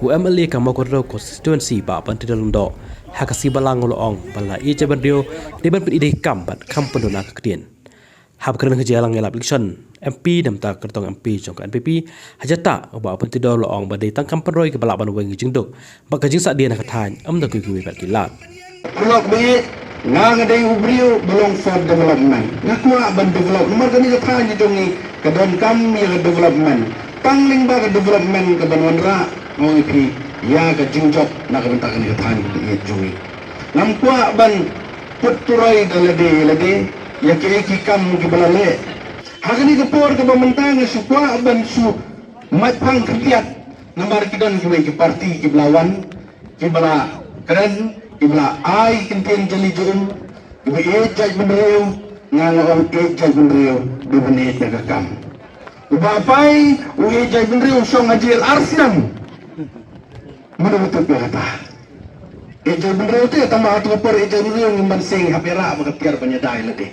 UMLA Kamakoro constituency ba Pantidalondo Hakasi Balang Oloong Bala Ijabandio Deban Ide Kambat Kampandona Kakdien Hab kerana kejalang elap election MP damta kertong MP jong NPP hajata ba Pantidalo Oloong badai tang Kampanroi ke balak banweng jingduk baka jing sak dia nak katan am da kuwi bat kilat Blok B ngang ada ubrio belong for development ngakwa ban develop nomor kami kata ni jongi kadon kami development pangling ba development ke banwanra ngopi ya ke jingjok nak bentak ni kata ni jongi namkwa ban puturai dalade ya ke kam ke balale hagani ke por ke pemantang sukwa ban su matang kertiat nomor kidon ke parti ke belawan ke bala keren ibla ai kintin jali jum ibu jaj benreu ngang jaj benreu di benit nakakam uba pai jaj benreu song ajil arsiam menurut kata jaj benreu tu tambah tu per jaj benreu ngimban sing hapera makatiar banyadai lade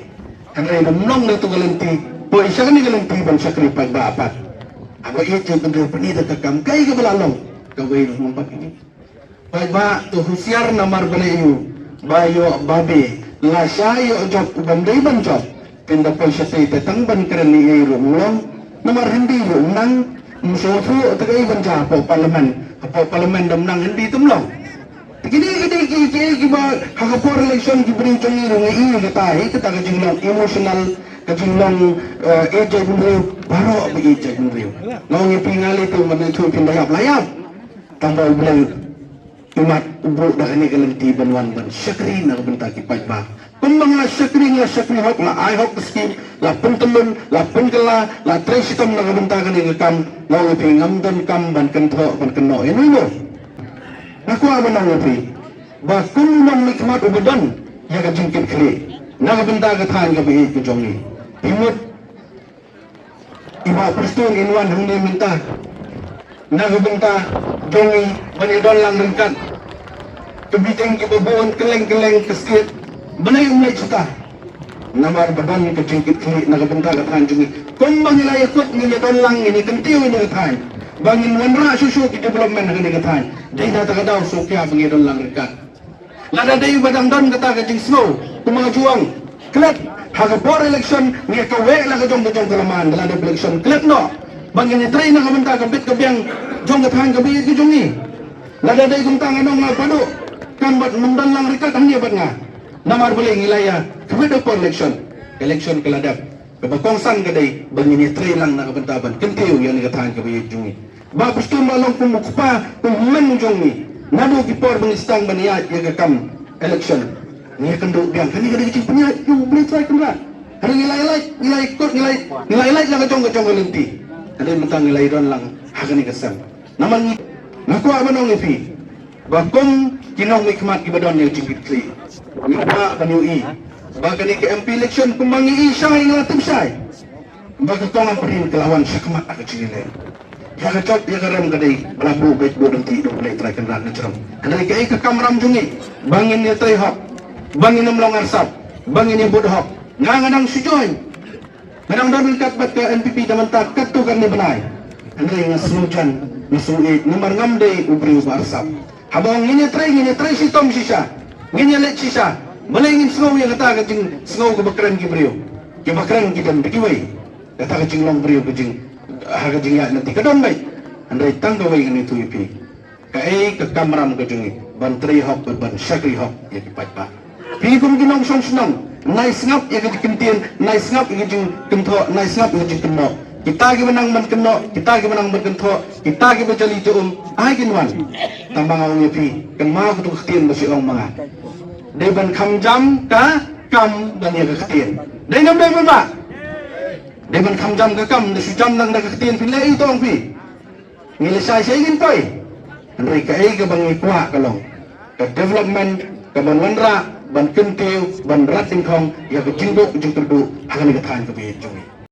kanai namnong na tu galanti po isa ni galanti ban sakri pagbapat aba jaj benreu benit nakakam kai ka balalong kawai mampak ini Ba tu husiar namar belayu bayo babi la sayo job bandai ban job pindah polisi tetang ban kerani iru mulong namar hindi nang musuhu tegai ban japo parlemen dam nang hindi tumlong kini ba hakapor election gibring chongi ru ngai gatai kita kajinglong emotional kajinglong ejay bunriu baro bi ejay bunriu ngongi pingali tu man tu pindah layap tambah bilang umat ubruk dah ni galanti banwan ban syakri nak bentaki pajba kumbang la syakri hok la ai hok skim la pentelun la penkela la tresitam nak bentakan ni kam mau pingam dan kam ban kentho ban keno ini mo aku amanang upi ba kumbang nikmat ubadan ya ka jingkit kli nak bentaka than ka bi ku jongi imut iba prestong inwan hang ni minta nagbenta jongi banidon lang ringkat kebiting kibabuan keleng kesit banay umay suta namar badan kejingkit kini nagbenta katahan jongi kumbang nila ikut nilidon lang ini kentiw ini katahan bangin wanra susu ki development ini katahan day natakadaw sukya bangidon lang ringkat lada day badang don kata kajing snow kumanga juang klet hagapor election niya kawe lang kajong kalaman lada election klet no bangin ni try na kabenta kabit kabyang jong katahan kabit ki jongi lada day kung tangan ng padu kan bat mundan lang rikat ang niya bat nga namar boleh ngilaya kabit po election kaladap kabakongsan kaday bangin ni try lang na kabentaban kentiw yan ni katahan kabit jongi ba gusto malong kumukpa kung men jongi nado kipor bangistang baniyat ya kakam election niya kando biang kani kada kicing peniyat yung boleh try kamra hari ngilay lang kajong galinti ada mentang nilai don lang hakani kasam naman ngaku apa nong ipi bakom kinong mikmat ibadon yang jingkit kli ngapa banyui bagani ke MP election kumangi isay ngatim say bagatongan perin kelawan sakmat aga cingile ya kacot ya karam kadai balabu bet bodong ti do mulai try kan ran ceram kadai kai ke kamram jungi bangin ni try hop bangin namlong arsap bangin ni bod hop ngangadang sujoy Kadang dapat kat bat ke NPP daman tak katu kan ni benai. Andai ngaslujan nasuit nomor ngamde ubri barsap. Habang ini try si tom sisa. Ngini let sisa. Malingin snow yang kata kajing snow ke bakaran gibriu. Ke bakaran kita bikiwai. Kata kajing long briu kajing kajing ya nanti kadon baik. Andai tanggawai ini tu ipi. Kai ke kamram kajing ban try hop ban syakri hop ya kipat pa. Pi kum ginong song senang. Nice ngap ya kekentin nice ngap ya jing kentho nice ngap ya jing keno kita gi menang ban keno kita gi menang ban kentho kita gi bajali jum ai ginwan tambang awang yapi kan ma ku ketin basi ong mga dai ban kham jam ka kam dan ya ketin dai nam dai ba dai ban kham jam ka kam da su jam nang da ketin pile ito ong pi ngile sai sai gin toy andai ka ai ga bang ikwa kalong ka development ka ban wanra ban kentiw ban rating kong ya ke jingdok jing terdu akan dikatakan ke biaya jongi